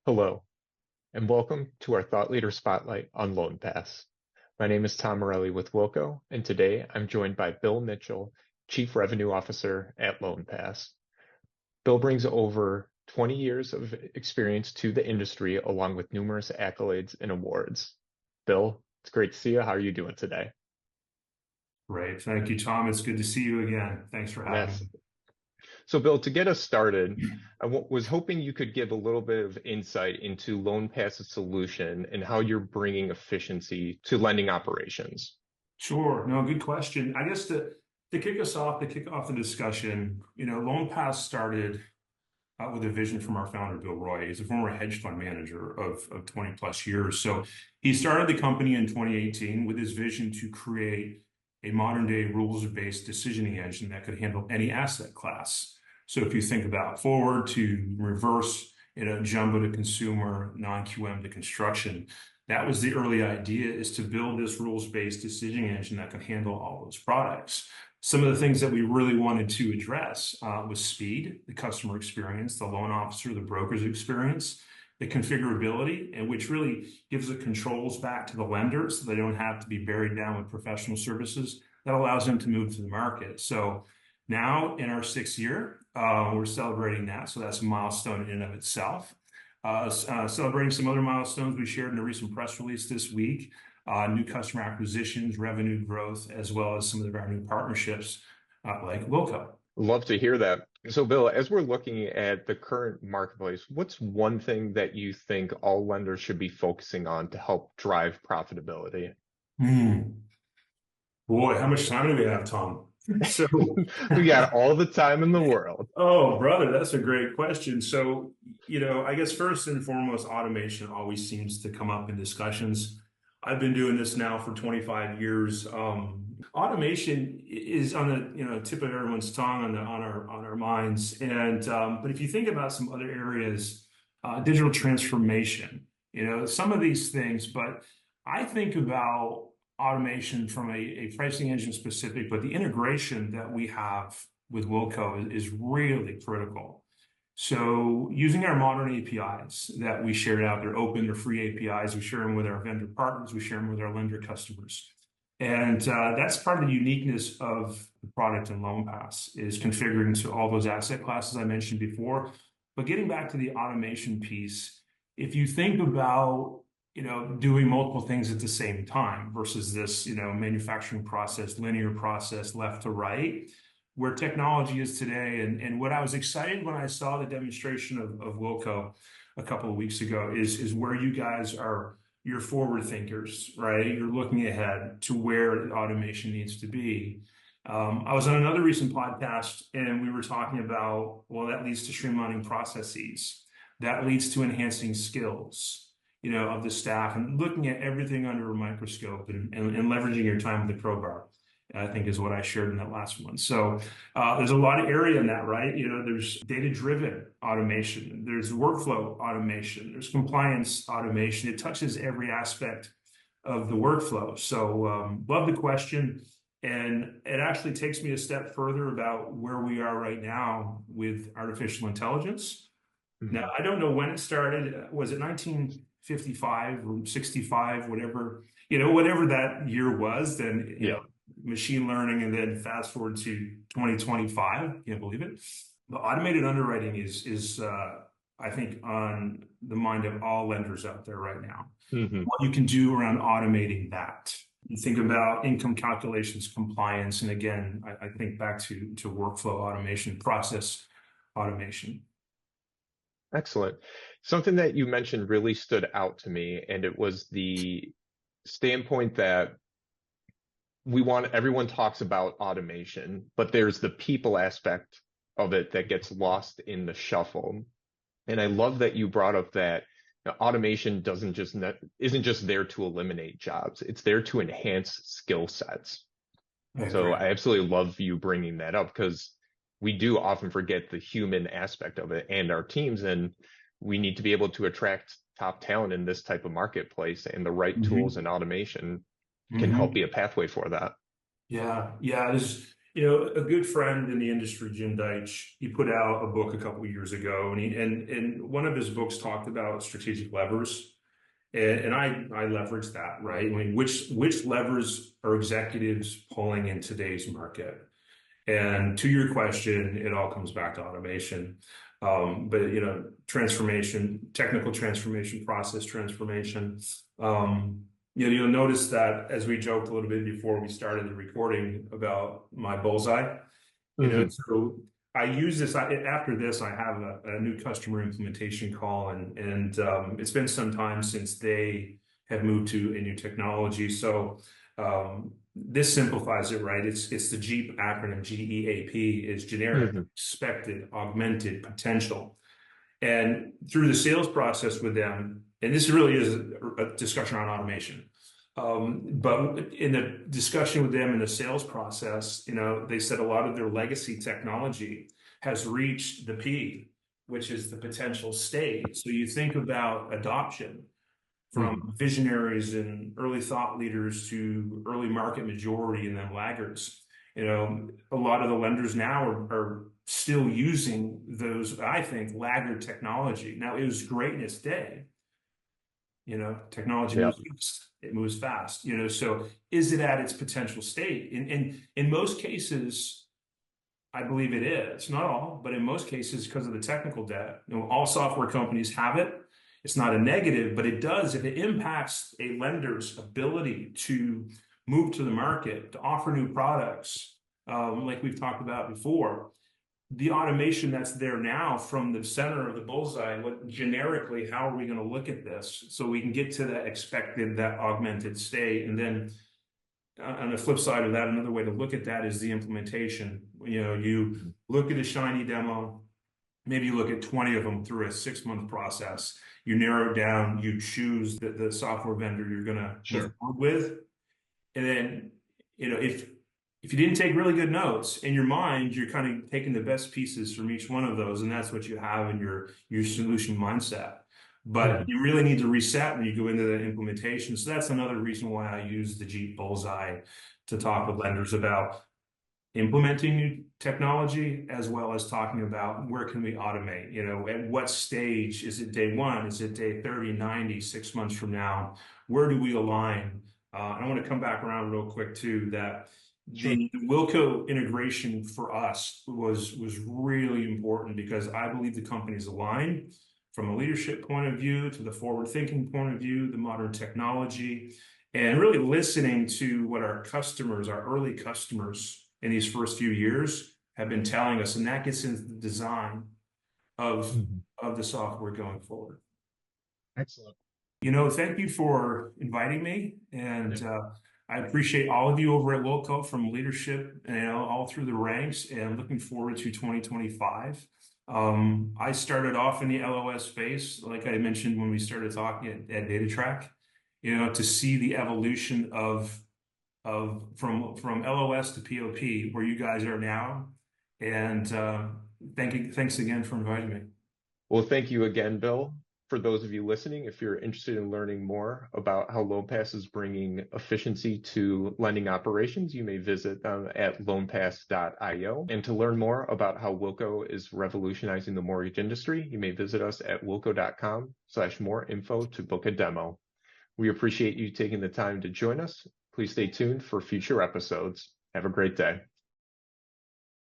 Hello, and welcome to our Thought Leader Spotlight on LoanPASS. My name is Tom Morelli with Wilco, and today I'm joined by Bill Mitchell, Chief Revenue Officer at LoanPASS. Bill brings over 20 years of experience to the industry, along with numerous accolades and awards. Bill, it's great to see you. How are you doing today? Great. Thank you, Tom. It's good to see you again. Thanks for having Yes. me. So, Bill, to get us started, was hoping you could give a little bit of insight into LoanPass's solution and how you're bringing efficiency to lending operations. Sure. No, good question. I guess to kick off the discussion, LoanPass started with a vision from our founder, Bill Roy. He's a former hedge fund manager of 20 plus years. So he started the company in 2018 with his vision to create a modern day rules-based decisioning engine that could handle any asset class. So if you think about forward to reverse, jumbo to consumer, non-QM to construction, that was the early idea, is to build this rules-based decisioning engine that could handle all those products. Some of the things that we really wanted to address was speed, the customer experience, the loan officer, the broker's experience, the configurability, and which really gives the controls back to the lender so they don't have to be buried down with professional services. That allows them to move to the market. So now in our 6th year, we're celebrating that. So that's a milestone in and of itself. Celebrating some other milestones we shared in a recent press release this week. New customer acquisitions, revenue growth, as well as some of our new partnerships like Wilco. Love to hear that. So, Bill, as we're looking at the current marketplace, what's one thing that you think all lenders should be focusing on to help drive profitability? Boy, how much time do we have, Tom? So, We got all the time in the world. oh, brother, that's a great question. So, I guess first and foremost, automation always seems to come up in discussions. I've been doing this now for 25 years. Automation is on the tip of everyone's tongue, on our minds. And but if you think about some other areas, digital transformation, some of these things. But I think about automation from a pricing engine specific, but the integration that we have with Wilco is really critical. So using our modern APIs that we shared out, they're open, they're free APIs. We share them with our vendor partners. We share them with our lender customers. And that's part of the uniqueness of the product in LoanPass, is configuring to all those asset classes I mentioned before. But getting back to the automation piece, if you think about doing multiple things at the same time versus this manufacturing process, linear process, left to right, where technology is today. And what I was excited when I saw the demonstration of Wilco a couple of weeks ago is where you guys are, you're forward thinkers, right? You're looking ahead to where automation needs to be. I was on another recent podcast and we were talking about, well, that leads to streamlining processes. That leads to enhancing skills, of the staff, and looking at everything under a microscope and leveraging your time with the crowbar, I think, is what I shared in that last one. So there's a lot of area in that, right? There's data-driven automation, there's workflow automation, there's compliance automation. It touches every aspect of the workflow. So love the question. And it actually takes me a step further about where we are right now with artificial intelligence. Now, I don't know when it started. Was it 1955 or 65, whatever that year was, then, machine learning, and then fast forward to 2025, can't believe it. But automated underwriting is I think, on the mind of all lenders out there right now. What you can do around automating that. You think about income calculations, compliance, and again, I think back to workflow automation, process automation. Excellent. Something that you mentioned really stood out to me, and it was the standpoint that everyone talks about automation, but there's the people aspect of it that gets lost in the shuffle. And I love that you brought up that automation isn't just there to eliminate jobs. It's there to enhance skill sets. So I absolutely love you bringing that up, because we do often forget the human aspect of it and our teams, and we need to be able to attract top talent in this type of marketplace, and the right tools and automation can help be a pathway for that. Yeah. A good friend in the industry, Jim Deitch, he put out a book a couple of years ago, and one of his books talked about strategic levers, and I leverage that, right? I mean, which levers are executives pulling in today's market? And to your question, it all comes back to automation. But transformation, technical transformation, process transformation. You'll notice that as we joked a little bit before we started the recording about my bullseye, Hmm. so I use this after this. I have a new customer implementation call, and it's been some time since they have moved to a new technology. So this simplifies it, right? It's the Jeep acronym, GEAP, is generic, Hmm. expected, augmented, potential. And through the sales process with them, and this really is a discussion on automation. But in the discussion with them in the sales process, they said a lot of their legacy technology has reached the P, which is the potential state. So you think about adoption from Hmm. visionaries and early thought leaders to early market majority and then laggards. A lot of the lenders now are still using those, I think, laggard technology. Now, it was great in its day. Technology Yeah. moves fast. It moves fast. So is it at its potential state? In most cases, I believe it is. Not all, but in most cases, because of the technical debt. All software companies have it. It's not a negative, but it does. If it impacts a lender's ability to move to the market, to offer new products, like we've talked about before, the automation that's there now from the center of the bullseye, what generically, how are we going to look at this so we can get to that expected, that augmented state? And then on the flip side of that, another way to look at that is the implementation. You look at a shiny demo, maybe you look at 20 of them through a 6-month process. You narrow it down, you choose the software vendor you're going to move Sure. forward with. And then, if you didn't take really good notes in your mind, you're kind of taking the best pieces from each one of those, and that's what you have in your solution mindset. But Hmm. you really need to reset when you go into the implementation. So that's another reason why I use the Jeep Bullseye to talk with lenders about implementing new technology, as well as talking about where can we automate. At what stage? Is it day one? Is it day 30, 90, 6 months from now? Where do we align? I want to come back around real quick too, that Sure. the Wilco integration for us was really important, because I believe the company's aligned from a leadership point of view to the forward thinking point of view, the modern technology, and really listening to what our customers, our early customers in these first few years have been telling us, and that gets into the design of Hmm. of the software going forward. Excellent. Thank you for inviting me, Yeah. and I appreciate all of you over at Wilco, from leadership, all through the ranks, and looking forward to 2025. I started off in the LOS space, like I mentioned when we started talking at DataTrack, to see the evolution of from LOS to POP, where you guys are now. And thanks again for inviting me. Well, thank you again, Bill. For those of you listening, if you're interested in learning more about how LoanPass is bringing efficiency to lending operations, you may visit them at loanpass.io. And to learn more about how Wilco is revolutionizing the mortgage industry, you may visit us at wilco.com/more info to book a demo. We appreciate you taking the time to join us. Please stay tuned for future episodes. Have a great day.